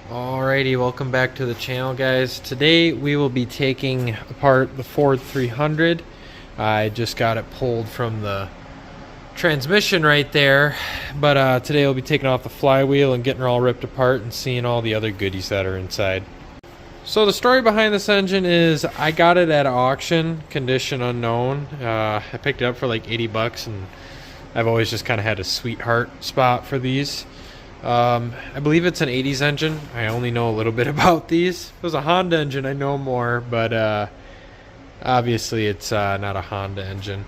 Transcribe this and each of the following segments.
Alrighty, welcome back to the channel, guys. Today we will be taking apart the Ford 300. I just got it pulled from the transmission right there, but today we'll be taking off the flywheel and getting her all ripped apart and seeing all the other goodies that are inside. So the story behind this engine is I got it at auction, condition unknown. I picked it up for like 80 bucks, and I've always just kind of had a sweetheart spot for these. I believe it's an 80s engine. I only know a little bit about these. If it was a Honda engine, I know more, but obviously it's not a Honda engine.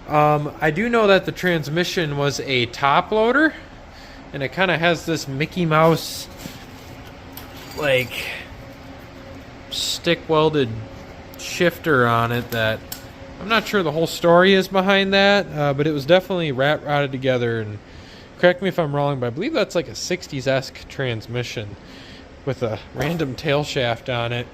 I do know that the transmission was a top loader, and it kind of has this Mickey Mouse like stick welded shifter on it that I'm not sure the whole story is behind that, but it was definitely rat rotted together. And correct me if I'm wrong, but I believe that's like a 60s-esque transmission with a random tail shaft on it.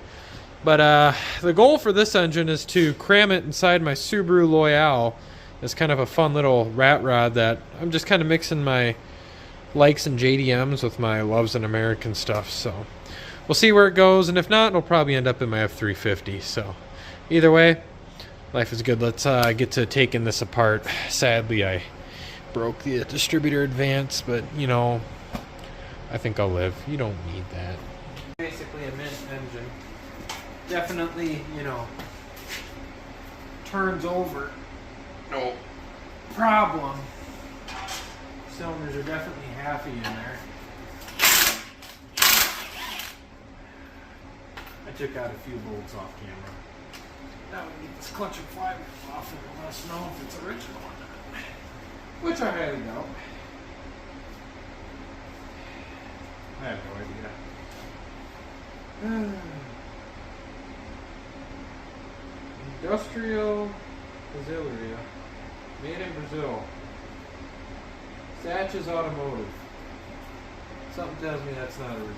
But the goal for this engine is to cram it inside my Subaru Loyale as kind of a fun little rat rod that I'm just kind of mixing my likes and JDMs with my loves and American stuff. So we'll see where it goes, and if not, it'll probably end up in my F350. So either way, life is good. Let's get to taking this apart. Sadly, I broke the distributor advance, but you know, I think I'll live. You don't need that. Basically a mint engine. Definitely, you know, turns over. No problem. Cylinders are definitely halfy in there. I took out a few bolts off camera. That would get this clutch and flywheel off and let us know if it's original or not. Which I highly doubt. I have no idea. Industrial Brasilia. Made in Brazil. Satch's Automotive. Something tells me that's not original.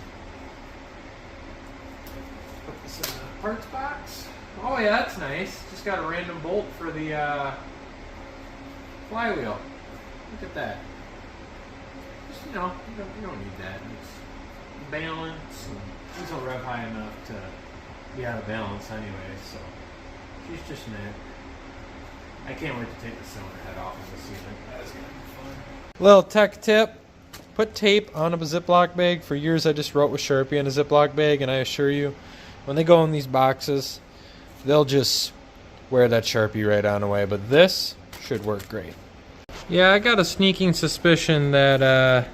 Put this in the parts box. Oh yeah, that's nice. Just got a random bolt for the flywheel. Look at that. Just, you know, you don't need that. It's balance. And these will rev high enough to be out of balance anyway, so she's just mad. I can't wait to take the cylinder head off of the ceiling. That's gonna be fun. Little tech tip. Put tape on a Ziploc bag. For years I just wrote with Sharpie on a Ziploc bag, and I assure you, when they go in these boxes, they'll just wear that Sharpie right on away. But this should work great. Yeah, I got a sneaking suspicion that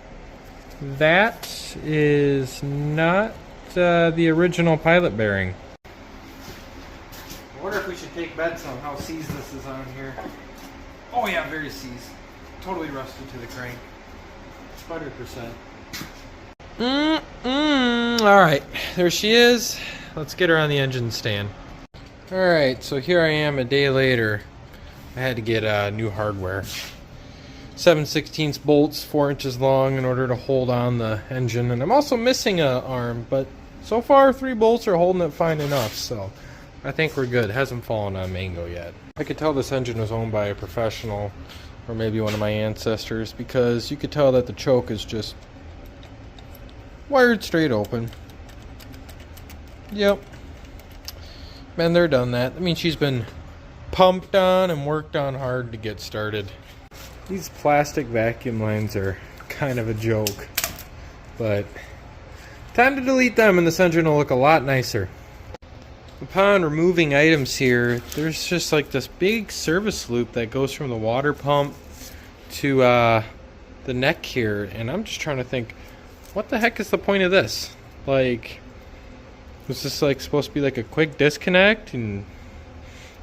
that is not the original pilot bearing. I wonder if we should take bets on how seized this is on here. Oh yeah, very seized. Totally rusted to the crank. 100%. Alright, there she is. Let's get her on the engine stand. Alright, so here I am a day later. I had to get new hardware. 7/16 bolts, 4 inches long, in order to hold on the engine. And I'm also missing an arm, but so far 3 bolts are holding it fine enough, so I think we're good. It hasn't fallen on mango yet. I could tell this engine was owned by a professional, or maybe one of my ancestors, because you could tell that the choke is just wired straight open. Yep. Been there, done that. I mean, she's been pumped on and worked on hard to get started. These plastic vacuum lines are kind of a joke, but time to delete them and this engine will look a lot nicer. Upon removing items here, there's just like this big service loop that goes from the water pump to the neck here, and I'm just trying to think, what the heck is the point of this? Like, was this like supposed to be like a quick disconnect and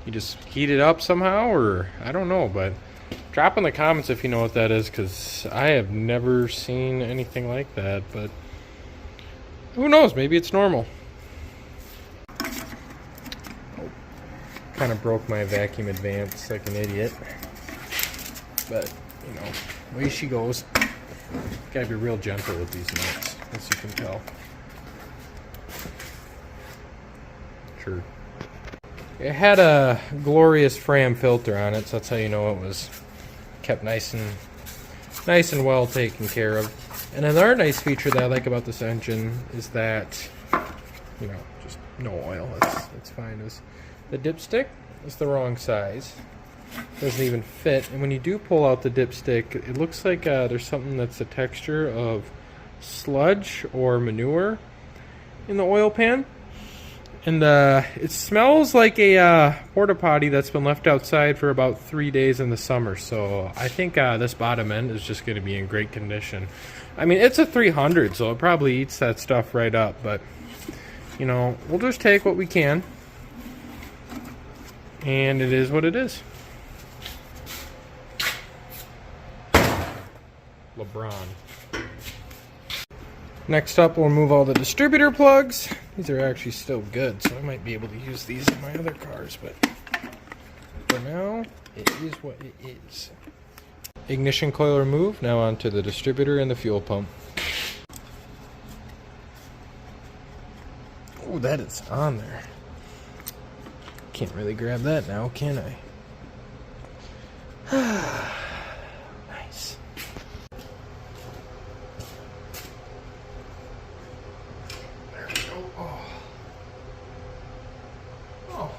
you just heat it up somehow, or I don't know, but drop in the comments if you know what that is, because I have never seen anything like that, but who knows, maybe it's normal. Kind of broke my vacuum advance like an idiot, but you know, away she goes. Gotta be real gentle with these nuts, as you can tell. Sure. It had a glorious Fram filter on it, so that's how you know it was kept nice and well taken care of. And another nice feature that I like about this engine is that, you know, just no oil. It's fine. The dipstick is the wrong size. Doesn't even fit. And when you do pull out the dipstick, it looks like there's something that's the texture of sludge or manure in the oil pan. And it smells like a porta potty that's been left outside for about 3 days in the summer. So I think this bottom end is just going to be in great condition. I mean, it's a 300, so it probably eats that stuff right up. But, you know, we'll just take what we can. And it is what it is. LeBron. Next up, we'll remove all the distributor plugs. These are actually still good, so I might be able to use these in my other cars, but for now, it is what it is. Ignition coil removed. Now onto the distributor and the fuel pump. Oh, that is on there. Can't really grab that now, can I? Nice. There we go. Oh.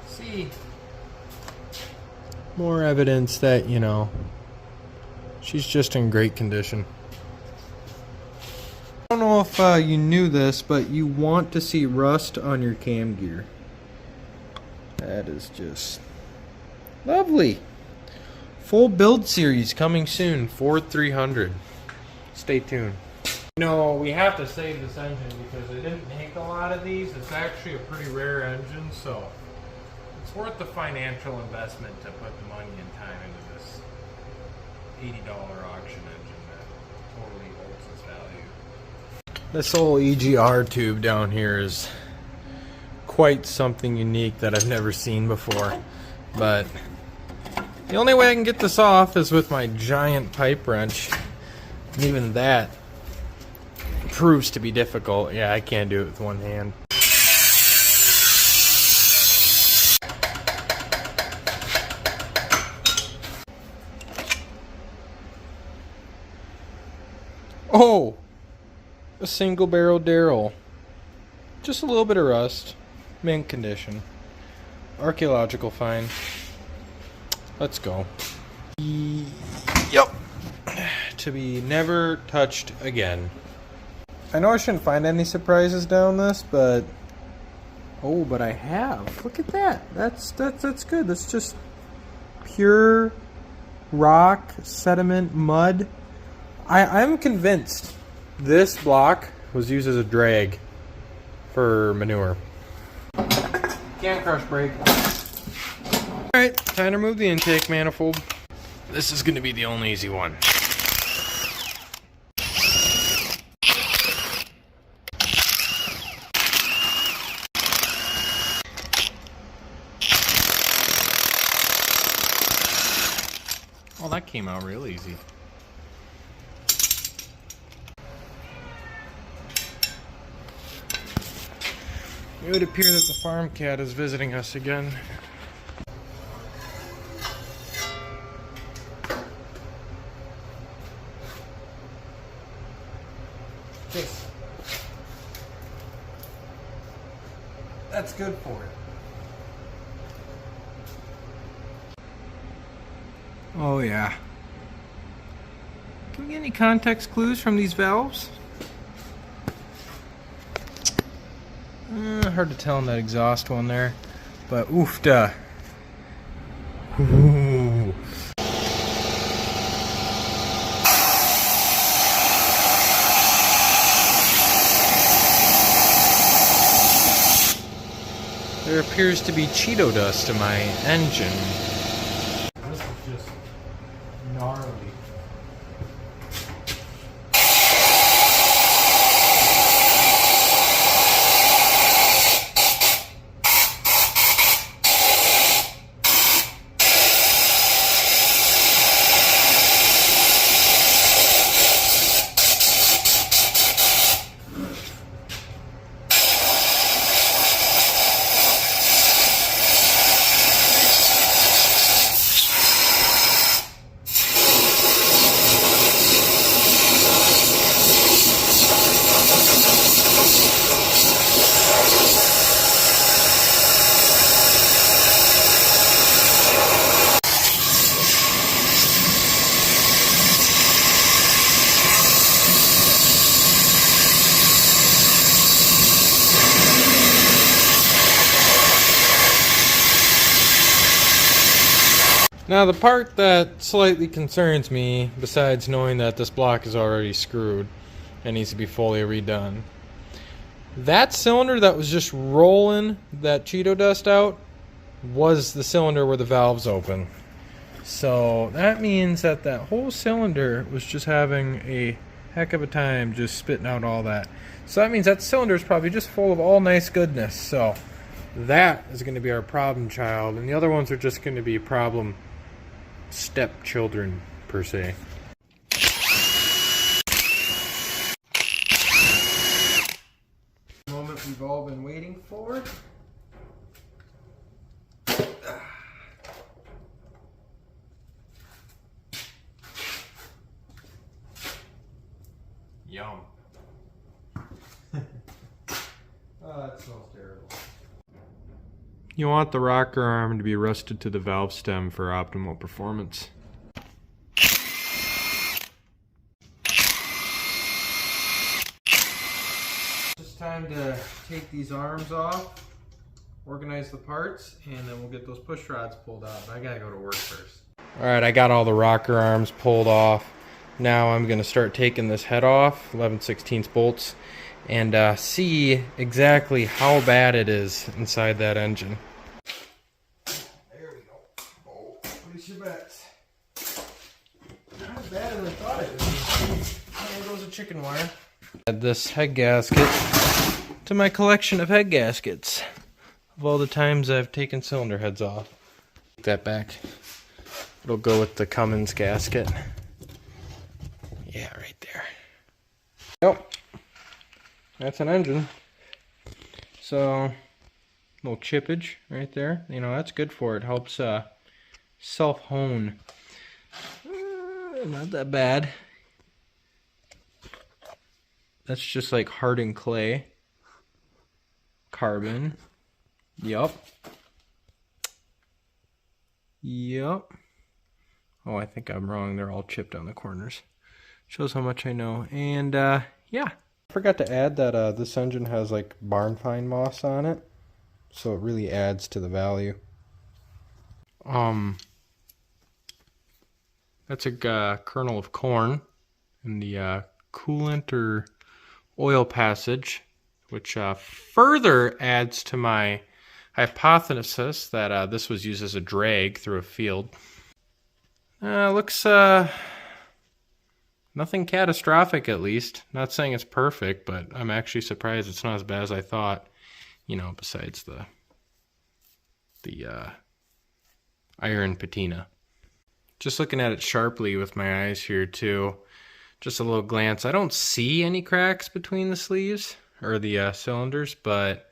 See. More evidence that, you know, she's just in great condition. I don't know if you knew this, but you want to see rust on your cam gear. That is just lovely. Full build series coming soon, Ford 300. Stay tuned. You know, we have to save this engine because I didn't make a lot of these. It's actually a pretty rare engine, so it's worth the financial investment to put the money and time into this $80 auction engine that totally holds its value. This whole EGR tube down here is quite something unique that I've never seen before, but the only way I can get this off is with my giant pipe wrench, and even that proves to be difficult. Yeah, I can't do it with one hand. Oh, a single barrel Darrell. Just a little bit of rust. Mint condition. Archaeological find. Let's go. Yep. To be never touched again. I know I shouldn't find any surprises down this, but oh, but I have. Look at that. That's good. That's just pure rock, sediment, mud. I'm convinced this block was used as a drag for manure. Can't crush brake. Alright, time to remove the intake manifold. This is going to be the only easy one. Oh, that came out real easy. It would appear that the farm cat is visiting us again. Just, that's good for it. Oh yeah. Can we get any context clues from these valves? Hard to tell in that exhaust one there, but oofda. Ooh. There appears to be Cheeto dust in my engine. This is just gnarly. Now the part that slightly concerns me, besides knowing that this block is already screwed and needs to be fully redone, that cylinder that was just rolling that Cheeto dust out was the cylinder where the valves open. So that means that that whole cylinder was just having a heck of a time just spitting out all that. So that means that cylinder is probably just full of all nice goodness. So that is going to be our problem child, and the other ones are just going to be problem stepchildren per se. The moment we've all been waiting for. Yum. Oh, that smells terrible. You want the rocker arm to be rusted to the valve stem for optimal performance. It's time to take these arms off, organize the parts, and then we'll get those push rods pulled out. But I gotta go to work first. Alright, I got all the rocker arms pulled off. Now I'm going to start taking this head off, 11/16 bolts, and see exactly how bad it is inside that engine. There we go. Oh, place your bets. Not as bad as I thought it would be. There goes a chicken wire. Add this head gasket to my collection of head gaskets of all the times I've taken cylinder heads off. Take that back. It'll go with the Cummins gasket. Yeah, right there. Yep. That's an engine. So, little chippage right there. You know, that's good for it. Helps self-hone. Not that bad. That's just like hardened clay. Carbon. Yup. Yup. Oh, I think I'm wrong. They're all chipped on the corners. Shows how much I know. And yeah, I forgot to add that this engine has like barn find moss on it, so it really adds to the value. That's a kernel of corn in the coolant or oil passage, which further adds to my hypothesis that this was used as a drag through a field. Looks nothing catastrophic, at least. Not saying it's perfect, but I'm actually surprised it's not as bad as I thought. You know, besides the iron patina. Just looking at it sharply with my eyes here too. Just a little glance. I don't see any cracks between the sleeves or the cylinders, but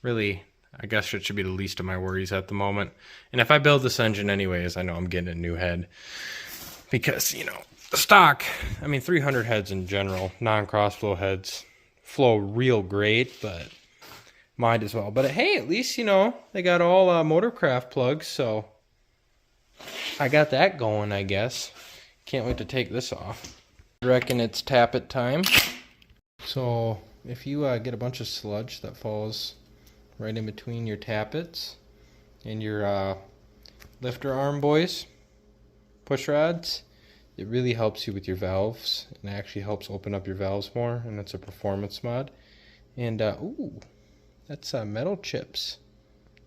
really, I guess it should be the least of my worries at the moment. And if I build this engine anyways, I know I'm getting a new head. Because, you know, the stock, I mean 300 heads in general, non-crossflow heads, flow real great, but might as well. But hey, at least, you know, they got all Motorcraft plugs, so I got that going, I guess. Can't wait to take this off. I reckon it's tappet time. So if you get a bunch of sludge that falls right in between your tappets and your lifter arm boys, push rods, it really helps you with your valves and actually helps open up your valves more, and it's a performance mod. And ooh, that's metal chips.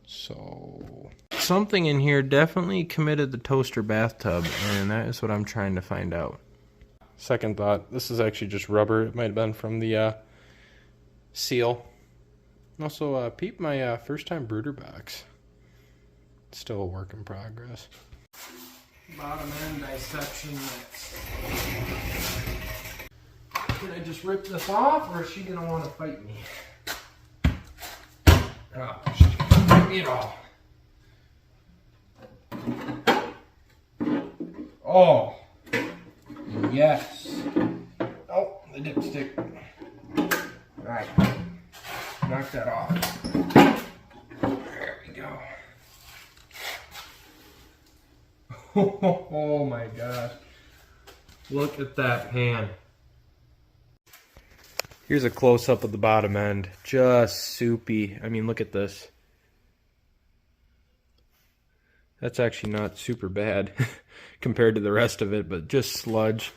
So something in here definitely committed the toaster bathtub, and that is what I'm trying to find out. Second thought, this is actually just rubber. It might have been from the seal. Also, peep my first time brooder box. It's still a work in progress. Bottom end dissection next. Can I just rip this off, or is she gonna want to fight me? Oh, she's gonna fight me at all. Oh, yes. Oh, the dipstick. Alright, knock that off. There we go. Oh my gosh. Look at that pan. Here's a close-up of the bottom end. Just soupy. I mean, look at this. That's actually not super bad compared to the rest of it, but just sludge.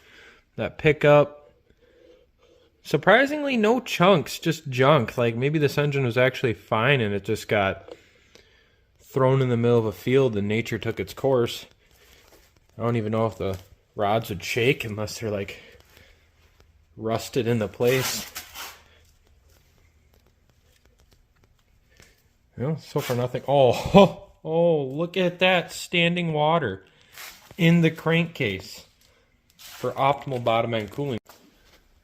That pickup, surprisingly no chunks, just junk. Like maybe this engine was actually fine and it just got thrown in the middle of a field and nature took its course. I don't even know if the rods would shake unless they're like rusted into place. Well, so far nothing. Oh, look at that standing water in the crankcase for optimal bottom end cooling.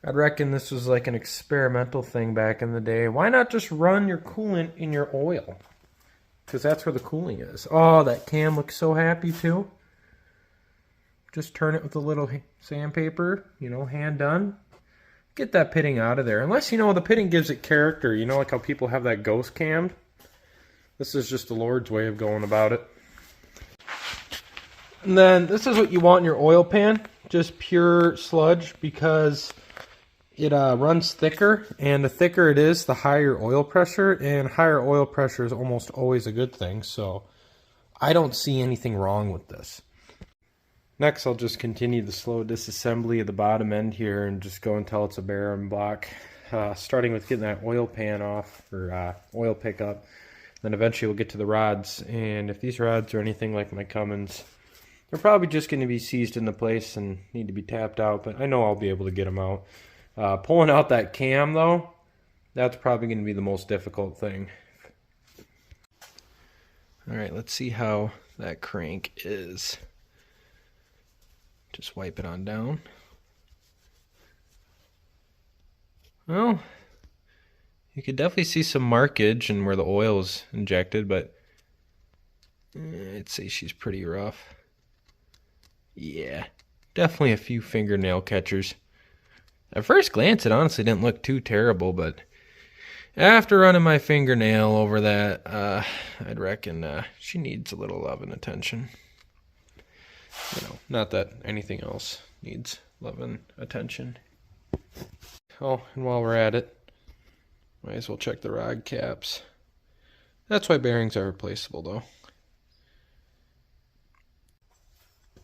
I'd reckon this was like an experimental thing back in the day. Why not just run your coolant in your oil? Because that's where the cooling is. Oh, that cam looks so happy too. Just turn it with a little sandpaper, you know, hand done. Get that pitting out of there. Unless, you know, the pitting gives it character. You know, like how people have that ghost cammed? This is just the Lord's way of going about it. And then this is what you want in your oil pan. Just pure sludge, because it runs thicker. And the thicker it is, the higher oil pressure. And higher oil pressure is almost always a good thing. So I don't see anything wrong with this. Next, I'll just continue the slow disassembly of the bottom end here and just go until it's a bearing block. Starting with getting that oil pan off, or oil pickup. Then eventually we'll get to the rods. And if these rods are anything like my Cummins, they're probably just going to be seized into place and need to be tapped out. But I know I'll be able to get them out. Pulling out that cam, though, that's probably going to be the most difficult thing. Alright, let's see how that crank is. Just wipe it on down. Well, you could definitely see some markage and where the oil is injected, but I'd say she's pretty rough. Yeah, definitely a few fingernail catchers. At first glance, it honestly didn't look too terrible, but after running my fingernail over that, I'd reckon she needs a little love and attention. You know, not that anything else needs love and attention. Oh, and while we're at it, might as well check the rod caps. That's why bearings are replaceable, though.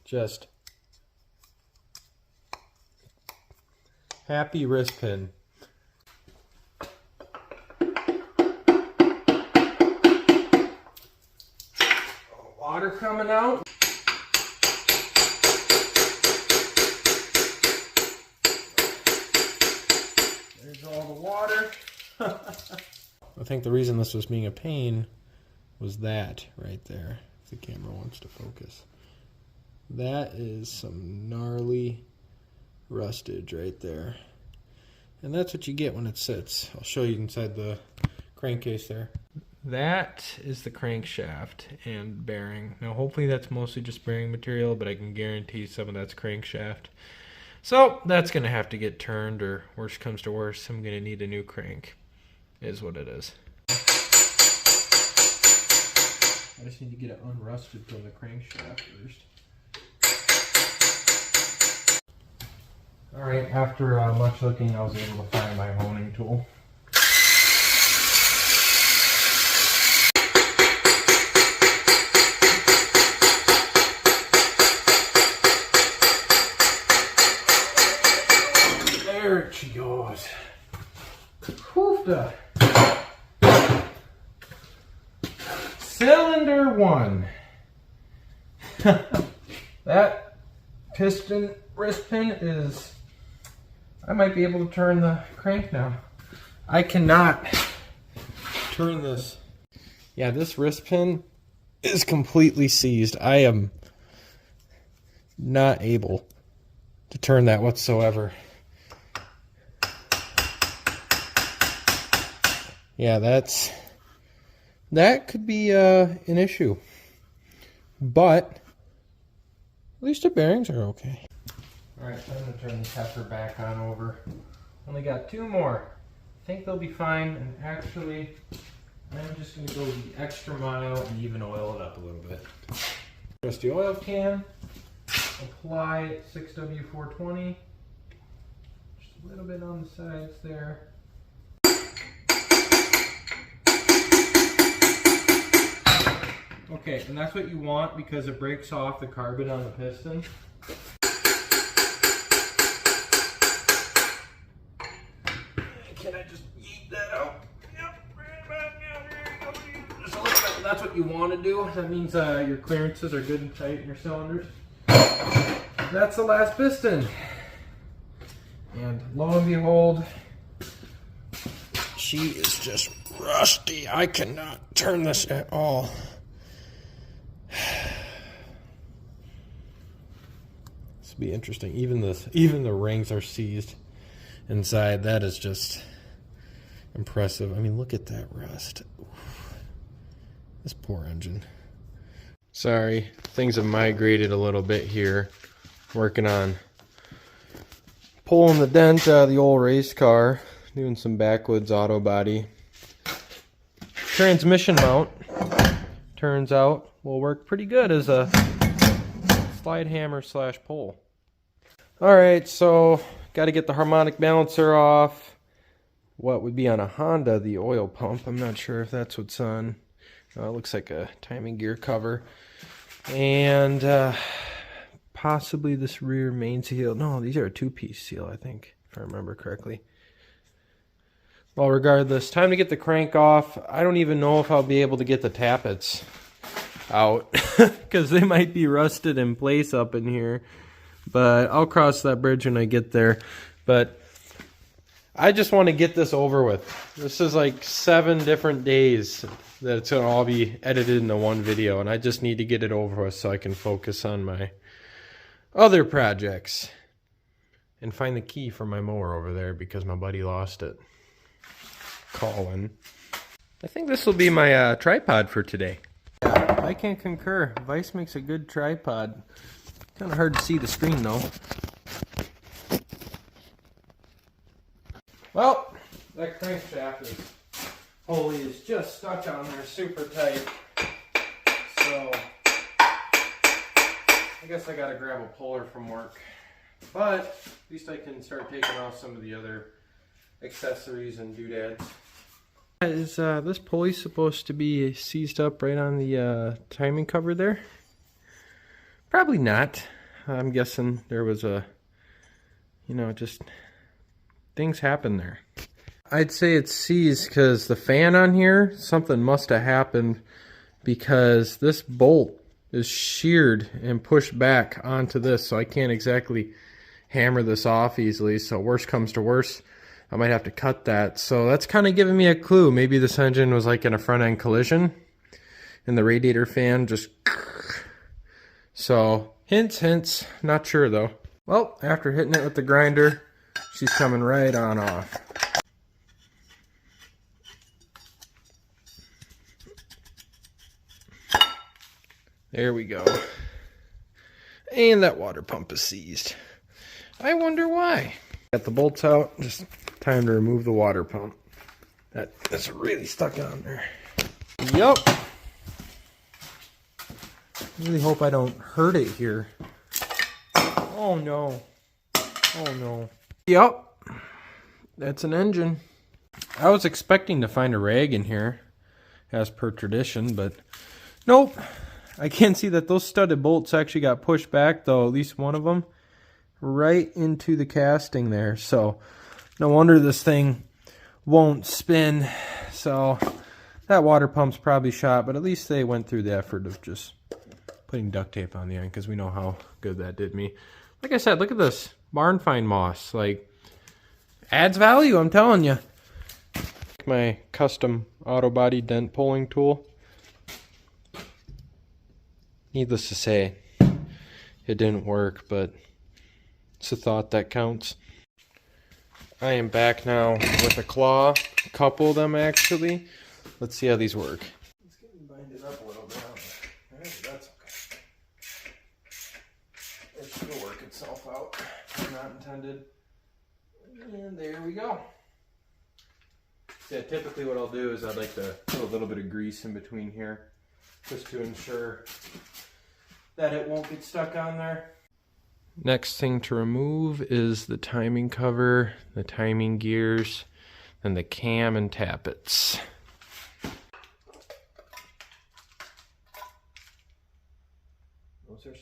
Just happy wrist pin. Water coming out. There's all the water. I think the reason this was being a pain was that right there, if the camera wants to focus. That is some gnarly rustage right there. And that's what you get when it sits. I'll show you inside the crankcase there. That is the crankshaft and bearing. Now hopefully that's mostly just bearing material, but I can guarantee some of that's crankshaft. So that's going to have to get turned, or worst comes to worst, I'm going to need a new crank. Is what it is. I just need to get it unrusted from the crankshaft first. Alright, after much looking, I was able to find my honing tool. There she goes. Hoofda. Cylinder 1. That piston wrist pin is... I might be able to turn the crank now. I cannot turn this. Yeah, this wrist pin is completely seized. I am not able to turn that whatsoever. Yeah, that could be an issue. But at least the bearings are okay. Alright, so I'm going to turn the pepper back on over. Only got 2 more. I think they'll be fine, and actually I'm just going to go the extra mile and even oil it up a little bit. Just the oil can, apply 6W420, just a little bit on the sides there. Okay, and that's what you want because it breaks off the carbon on the piston. Can I just yeet that out? Yep, right back down here. Just a little bit. That's what you want to do. That means your clearances are good and tight in your cylinders. That's the last piston. And lo and behold, she is just rusty. I cannot turn this at all. This will be interesting. Even the rings are seized inside. That is just impressive. I mean, look at that rust. Oof. This poor engine. Sorry, things have migrated a little bit here. Working on pulling the dent out of the old race car, doing some backwoods auto body. Transmission mount, turns out, will work pretty good as a slide hammer / pole. Alright, so got to get the harmonic balancer off. What would be on a Honda, the oil pump. I'm not sure if that's what's on. It looks like a timing gear cover. And possibly this rear main seal. No, these are a 2-piece seal, I think, if I remember correctly. Well, regardless, time to get the crank off. I don't even know if I'll be able to get the tappets out because they might be rusted in place up in here. But I'll cross that bridge when I get there. But I just want to get this over with. This is like 7 different days that it's going to all be edited into one video. And I just need to get it over with so I can focus on my other projects and find the key for my mower over there because my buddy lost it. Colin. I think this will be my tripod for today. I can concur. Vice makes a good tripod. Kind of hard to see the screen though. Well, that crankshaft pulley is just stuck on there super tight. So I guess I gotta grab a puller from work. But at least I can start taking off some of the other accessories and doodads. Is this pulley supposed to be seized up right on the timing cover there? Probably not. I'm guessing there was a, just things happen there. I'd say it's seized because the fan on here, something must have happened because this bolt is sheared and pushed back onto this, so I can't exactly hammer this off easily. So worst comes to worst, I might have to cut that. So that's kind of giving me a clue. Maybe this engine was like in a front end collision and the radiator fan just... So hints, not sure though. Well, after hitting it with the grinder, she's coming right on off. There we go. And that water pump is seized. I wonder why. Got the bolts out, just time to remove the water pump. That's really stuck on there. Yup. Really hope I don't hurt it here. Oh no. Oh no. Yup. That's an engine. I was expecting to find a rag in here, as per tradition, but nope. I can see that those studded bolts actually got pushed back, though, at least one of them, right into the casting there. So no wonder this thing won't spin. So that water pump's probably shot, but at least they went through the effort of just putting duct tape on the end because we know how good that did me. Like I said, look at this barn find moss. Like, adds value, I'm telling you. My custom auto body dent pulling tool. Needless to say, it didn't work, but it's a thought that counts. I am back now with a claw, a couple of them actually. Let's see how these work. It's getting binded up a little bit. Alright, that's okay. It should work itself out. Not intended. And there we go. Yeah, typically what I'll do is I'd like to put a little bit of grease in between here, just to ensure that it won't get stuck on there. Next thing to remove is the timing cover, the timing gears, and the cam and tappets.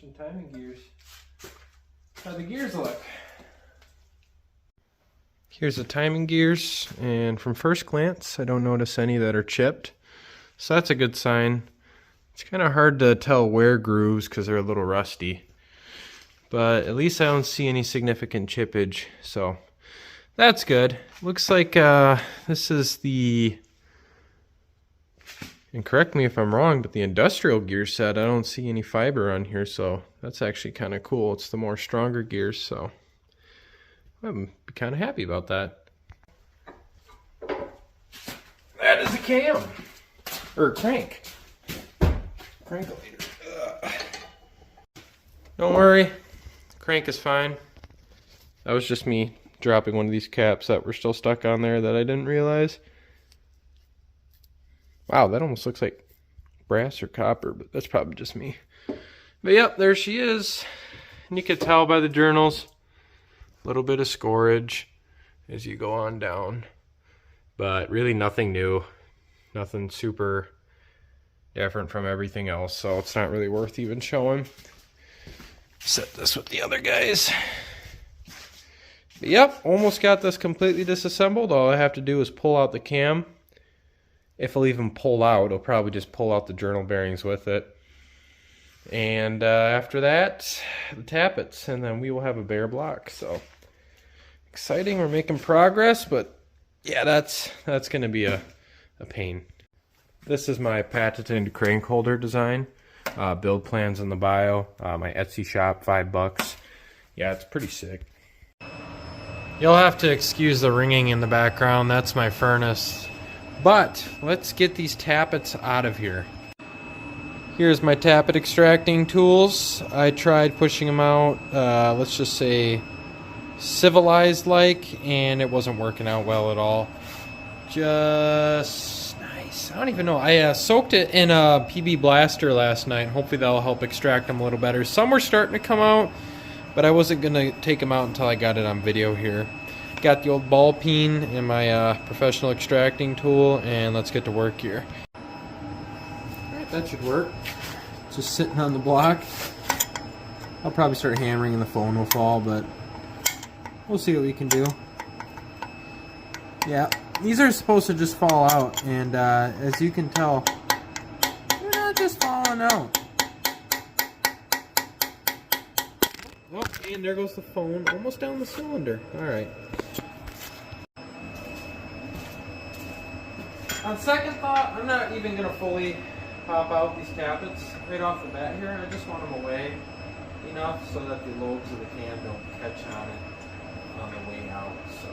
Switching timing gears. How the gears look? Here's the timing gears, and from first glance, I don't notice any that are chipped. So that's a good sign. It's kind of hard to tell where grooves because they're a little rusty. But at least I don't see any significant chippage, so that's good. Looks like this is the, and correct me if I'm wrong, but the industrial gear set, I don't see any fiber on here, so that's actually kind of cool. It's the more stronger gears, so I'm kind of happy about that. That is a cam, or crank. Crankulator. Don't worry, crank is fine. That was just me dropping one of these caps that were still stuck on there that I didn't realize. Wow, that almost looks like brass or copper, but that's probably just me. But yep, there she is. And you can tell by the journals, a little bit of scorage as you go on down. But really nothing new. Nothing super different from everything else, so it's not really worth even showing. Set this with the other guys. But yep, almost got this completely disassembled. All I have to do is pull out the cam. If it'll even pull out, I'll probably just pull out the journal bearings with it. And after that, the tappets, and then we will have a bare block. So exciting, we're making progress, but yeah, that's going to be a pain. This is my patented crank holder design. Build plans in the bio. My Etsy shop, $5. Yeah, it's pretty sick. You'll have to excuse the ringing in the background. That's my furnace. But let's get these tappets out of here. Here's my tappet extracting tools. I tried pushing them out, let's just say civilized like, and it wasn't working out well at all. Just nice. I don't even know. I soaked it in a PB Blaster last night. Hopefully that'll help extract them a little better. Some were starting to come out, but I wasn't going to take them out until I got it on video here. Got the old ball peen and my professional extracting tool, and let's get to work here. Alright, that should work. Just sitting on the block. I'll probably start hammering and the phone will fall, but we'll see what we can do. Yeah, these are supposed to just fall out, and as you can tell, they're not just falling out. Oh, and there goes the phone, almost down the cylinder. Alright. On second thought, I'm not even going to fully pop out these tappets right off the bat here. I just want them away enough so that the lobes of the can don't catch on it on the way out. So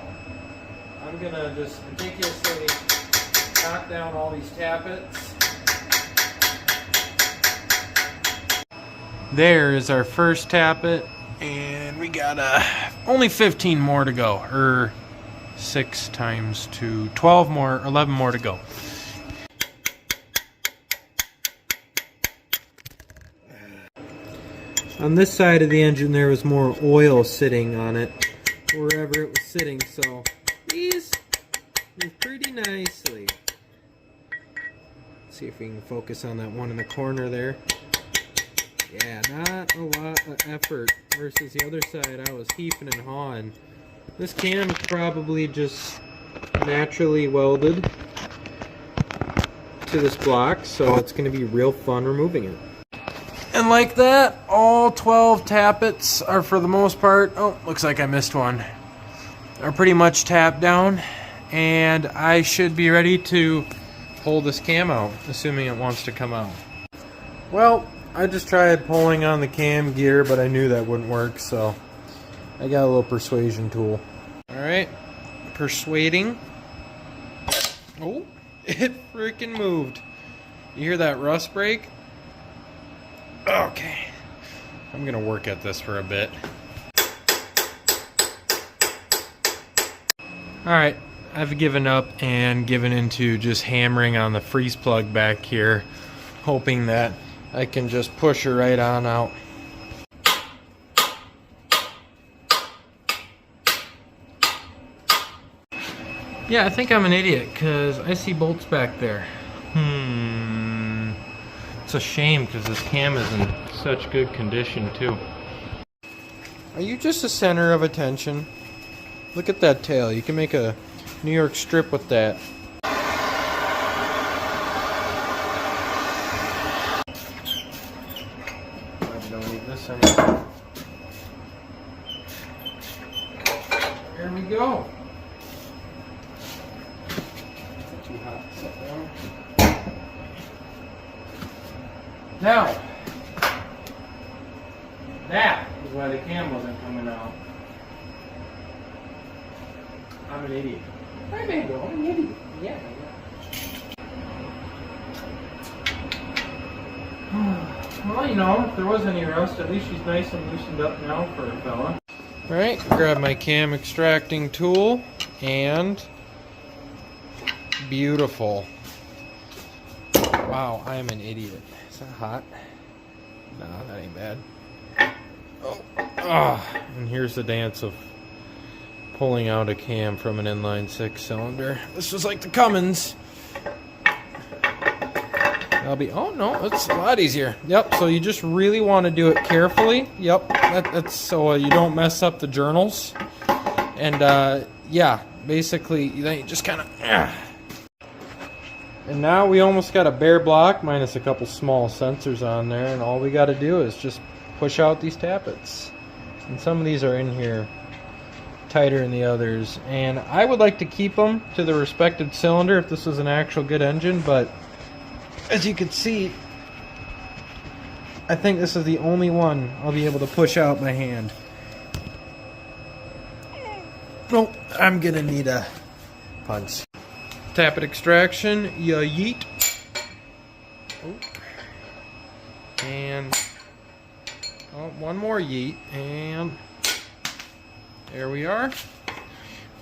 I'm going to just meticulously knock down all these tappets. There is our first tappet, and we got only 15 more to go, or 6 times 2, 12 more, 11 more to go. On this side of the engine there was more oil sitting on it, wherever it was sitting, so these move pretty nicely. Let's see if we can focus on that one in the corner there. Yeah, not a lot of effort versus the other side I was heaping and hawing. This can is probably just naturally welded to this block, so it's going to be real fun removing it. And like that, all 12 tappets are, for the most part, oh, looks like I missed one, are pretty much tapped down, and I should be ready to pull this cam out, assuming it wants to come out. Well, I just tried pulling on the cam gear, but I knew that wouldn't work, so I got a little persuasion tool. Alright, persuading. Oh, it freaking moved. You hear that rust break? Okay, I'm gonna work at this for a bit. Alright, I've given up and given into just hammering on the freeze plug back here, hoping that I can just push her right on out. Yeah, I think I'm an idiot because I see bolts back there. It's a shame because this cam is in such good condition too. Are you just a center of attention? Look at that tail. You can make a New York strip with that. I don't need this anymore. There we go. Too hot to set down. Now, that is why the cam wasn't coming out. I'm an idiot. Hi, Mango. I'm an idiot. Yeah. Well, you know, if there was any rust, at least she's nice and loosened up now for a fella. Alright, grab my cam extracting tool and beautiful. Wow, I am an idiot. Is that hot? No, that ain't bad. Oh, and here's the dance of pulling out a cam from an inline 6 cylinder. This was like the Cummins. Oh no, it's a lot easier. Yep, so you just really want to do it carefully. Yep, that's so you don't mess up the journals. And yeah, basically then you just kind of. And now we almost got a bare block minus a couple small sensors on there, and all we got to do is just push out these tappets. And some of these are in here tighter than the others, and I would like to keep them to the respective cylinder if this was an actual good engine, but as you can see, I think this is the only one I'll be able to push out by hand. Oh, I'm gonna need a punch. Tappet extraction, ya yeet. Oh. And one more yeet, and there we are.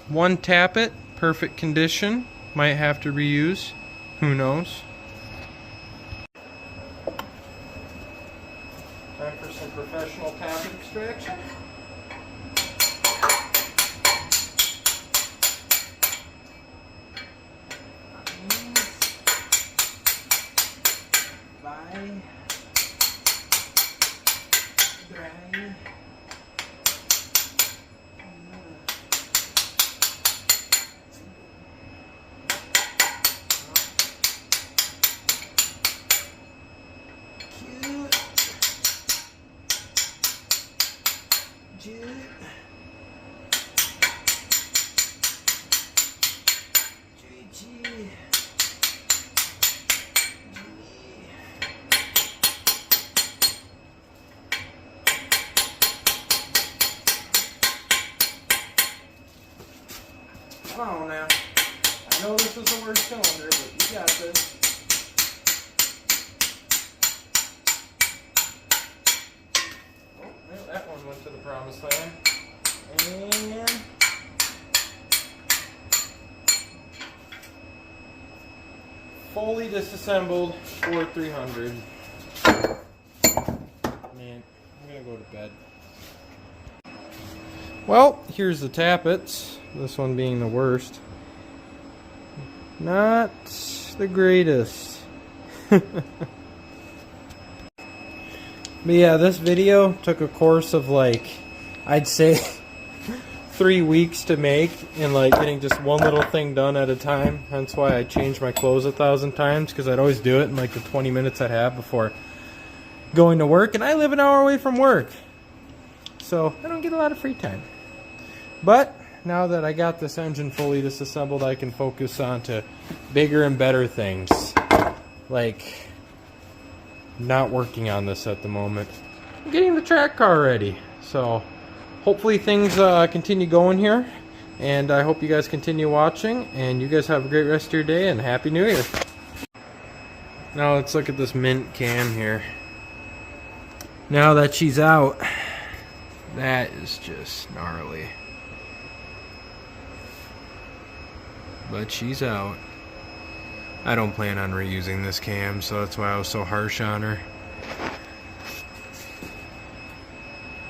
One tappet, perfect condition. Might have to reuse, who knows. Time for some professional tappet extraction. Come on now. I know this is the worst cylinder, but you got this. Oh, well, that one went to the promised land. And fully disassembled Ford 300. Man, I'm gonna go to bed. Well, here's the tappets. This one being the worst. Not the greatest. But yeah, this video took a course of like, I'd say 3 weeks to make, and like getting just one little thing done at a time. Hence why I changed my clothes 1,000 times, because I'd always do it in like the 20 minutes I'd have before going to work. And I live an hour away from work, so I don't get a lot of free time. But now that I got this engine fully disassembled, I can focus on to bigger and better things, like not working on this at the moment. I'm getting the track car ready, so hopefully things continue going here, and I hope you guys continue watching, and you guys have a great rest of your day, and Happy New Year. Now let's look at this mint cam here. Now that she's out, that is just gnarly. But she's out. I don't plan on reusing this cam, so that's why I was so harsh on her.